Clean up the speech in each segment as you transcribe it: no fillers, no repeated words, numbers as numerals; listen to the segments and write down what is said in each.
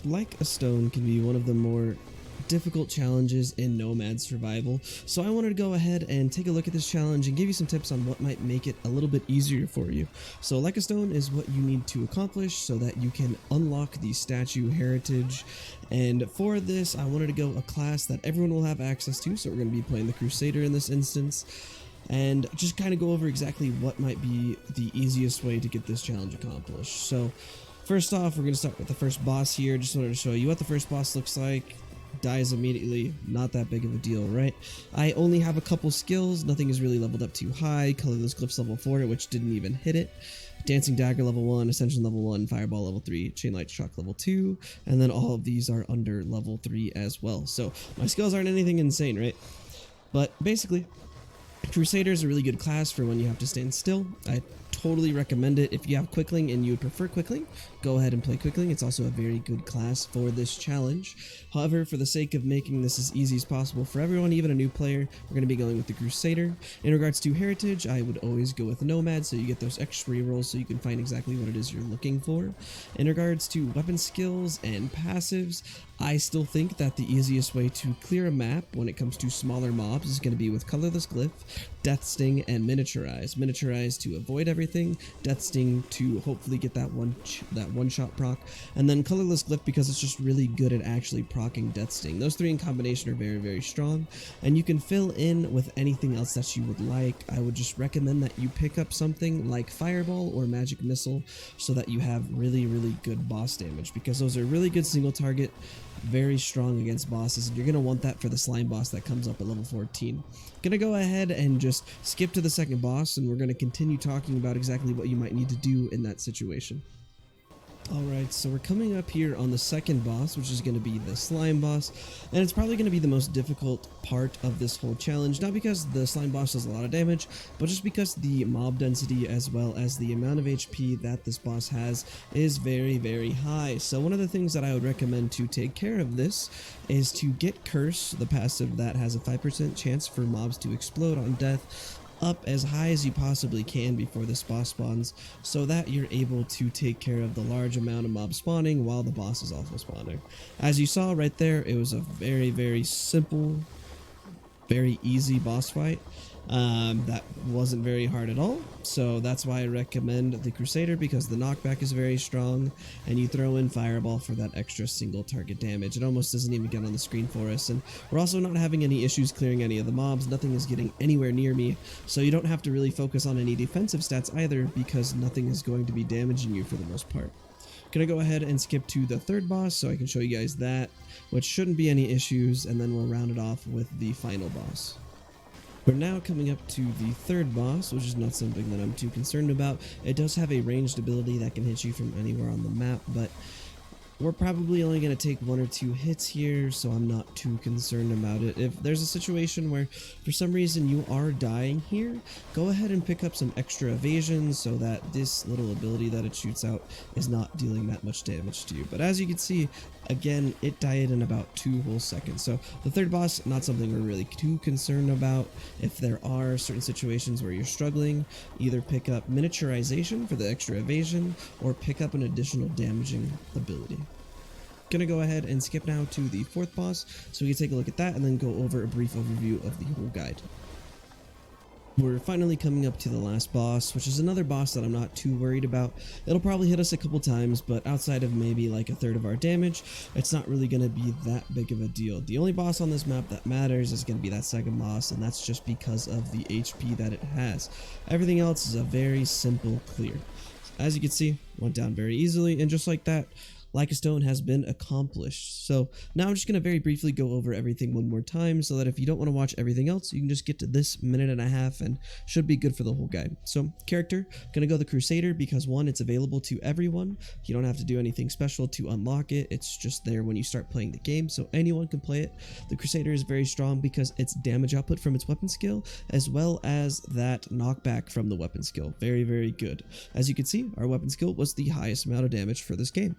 like a stone can be one of the more difficult challenges in Nomad survival, so I wanted to go ahead and take a look at this challenge and give you some tips on what might make it a little bit easier for you. So like a stone is what you need to accomplish so that you can unlock the statue heritage, and for this I wanted to go a class that everyone will have access to, so we're going to be playing the Crusader in this instance, and just kind of go over exactly what might be the easiest way to get this challenge accomplished. So first off, we're going to start with the first boss here. Just wanted to show you what the first boss looks like. Dies immediately, not that big of a deal, right? I only have a couple skills, nothing is really leveled up too high. Colorless Glyphs level 4, which didn't even hit it. Dancing Dagger level 1, Ascension level 1, Fireball level 3, Chain Light Shock level 2, and then all of these are under level 3 as well. So my skills aren't anything insane, right? But basically, Crusader is a really good class for when you have to stand still. I totally recommend it. If you have Quickling and you would prefer Quickling, go ahead and play Quickling. It's also a very good class for this challenge. However, for the sake of making this as easy as possible for everyone, even a new player, we're going to be going with the Crusader. In regards to Heritage, I would always go with Nomad, so you get those extra rerolls so you can find exactly what it is you're looking for. In regards to weapon skills and passives, I still think that the easiest way to clear a map when it comes to smaller mobs is going to be with Colorless Glyph, Death Sting, and Miniaturize. Miniaturize to avoid everything, Death Sting to hopefully get that one-shot proc, and then Colorless Glyph because it's just really good at actually proccing Death Sting. Those three in combination are very, very strong, and you can fill in with anything else that you would like. I would just recommend that you pick up something like Fireball or Magic Missile so that you have really, really good boss damage, because those are really good single target, very strong against bosses, and you're going to want that for the slime boss that comes up at level 14. Gonna go ahead and just skip to the second boss, and we're going to continue talking about exactly what you might need to do in that situation. Alright, so we're coming up here on the second boss, which is going to be the slime boss, and it's probably going to be the most difficult part of this whole challenge, not because the slime boss does a lot of damage, but just because the mob density as well as the amount of HP that this boss has is very, very high. So one of the things that I would recommend to take care of this is to get Curse, the passive that has a 5% chance for mobs to explode on death, up as high as you possibly can before this boss spawns, so that you're able to take care of the large amount of mob spawning while the boss is also spawning. As you saw right there, it was a very, very simple, very easy boss fight. That wasn't very hard at all, so that's why I recommend the Crusader, because the knockback is very strong, and you throw in Fireball for that extra single target damage. It almost doesn't even get on the screen for us, and we're also not having any issues clearing any of the mobs. Nothing is getting anywhere near me, so you don't have to really focus on any defensive stats either, because nothing is going to be damaging you for the most part. Gonna go ahead and skip to the third boss so I can show you guys that, which shouldn't be any issues, and then we'll round it off with the final boss. We're now coming up to the third boss, which is not something that I'm too concerned about. It does have a ranged ability that can hit you from anywhere on the map, but we're probably only going to take 1 or 2 hits here, so I'm not too concerned about it. If there's a situation where for some reason you are dying here, go ahead and pick up some extra evasion so that this little ability that it shoots out is not dealing that much damage to you. But as you can see, again, it died in about 2 whole seconds. So the third boss, not something we're really too concerned about. If there are certain situations where you're struggling, either pick up miniaturization for the extra evasion or pick up an additional damaging ability. Gonna go ahead and skip now to the fourth boss so we can take a look at that and then go over a brief overview of the whole guide. We're finally coming up to the last boss, which is another boss that I'm not too worried about. It'll probably hit us a couple times, but outside of maybe like a third of our damage, it's not really going to be that big of a deal. The only boss on this map that matters is going to be that second boss, and that's just because of the HP that it has. Everything else is a very simple clear. As you can see, went down very easily, and just like that, Like a Stone has been accomplished. So now I'm just going to very briefly go over everything one more time so that if you don't want to watch everything else, you can just get to this minute and a half and should be good for the whole guide. So character, going to go the Crusader because one, it's available to everyone. You don't have to do anything special to unlock it. It's just there when you start playing the game, so anyone can play it. The Crusader is very strong because its damage output from its weapon skill as well as that knockback from the weapon skill. Very, very good. As you can see, our weapon skill was the highest amount of damage for this game.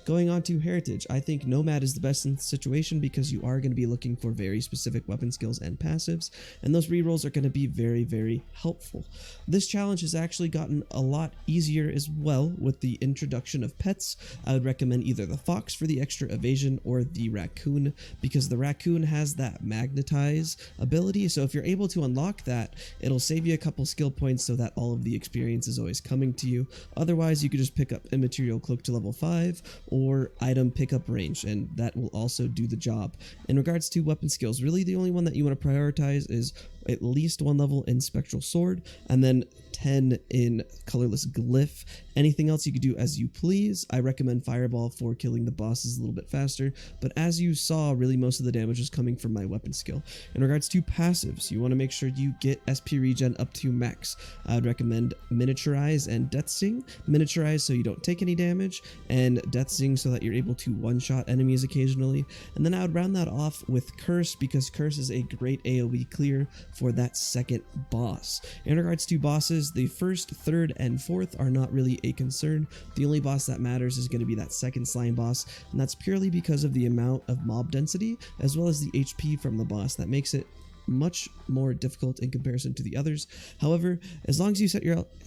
Going on to Heritage, I think Nomad is the best in the situation because you are going to be looking for very specific weapon skills and passives, and those rerolls are going to be very, very helpful. This challenge has actually gotten a lot easier as well with the introduction of pets. I would recommend either the fox for the extra evasion or the raccoon, because the raccoon has that magnetize ability, so if you're able to unlock that, it'll save you a couple skill points so that all of the experience is always coming to you. Otherwise, you could just pick up Immaterial Cloak to level 5 or item pickup range, and that will also do the job. In regards to weapon skills, really the only one that you want to prioritize is at least 1 level in Spectral Sword, and then 10 in Colorless Glyph. Anything else you could do as you please. I recommend Fireball for killing the bosses a little bit faster, but as you saw, really most of the damage is coming from my weapon skill. In regards to passives, you want to make sure you get SP regen up to max. I would recommend Miniaturize and Death Sting. Miniaturize so you don't take any damage, and Death Sting so that you're able to one-shot enemies occasionally. And then I would round that off with Curse, because Curse is a great AoE clear for that second boss. In regards to bosses, the first, third, and fourth are not really a concern. The only boss that matters is going to be that second slime boss, and that's purely because of the amount of mob density as well as the HP from the boss that makes it much more difficult in comparison to the others. However, as long as you set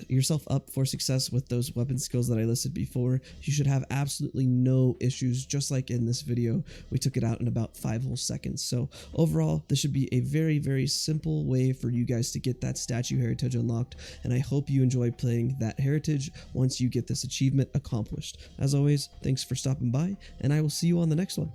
yourself up for success with those weapon skills that I listed before, you should have absolutely no issues. Just like in this video, we took it out in about 5 whole seconds. So overall, this should be a very, very simple way for you guys to get that statue heritage unlocked, and I hope you enjoy playing that heritage once you get this achievement accomplished. As always, thanks for stopping by, and I will see you on the next one.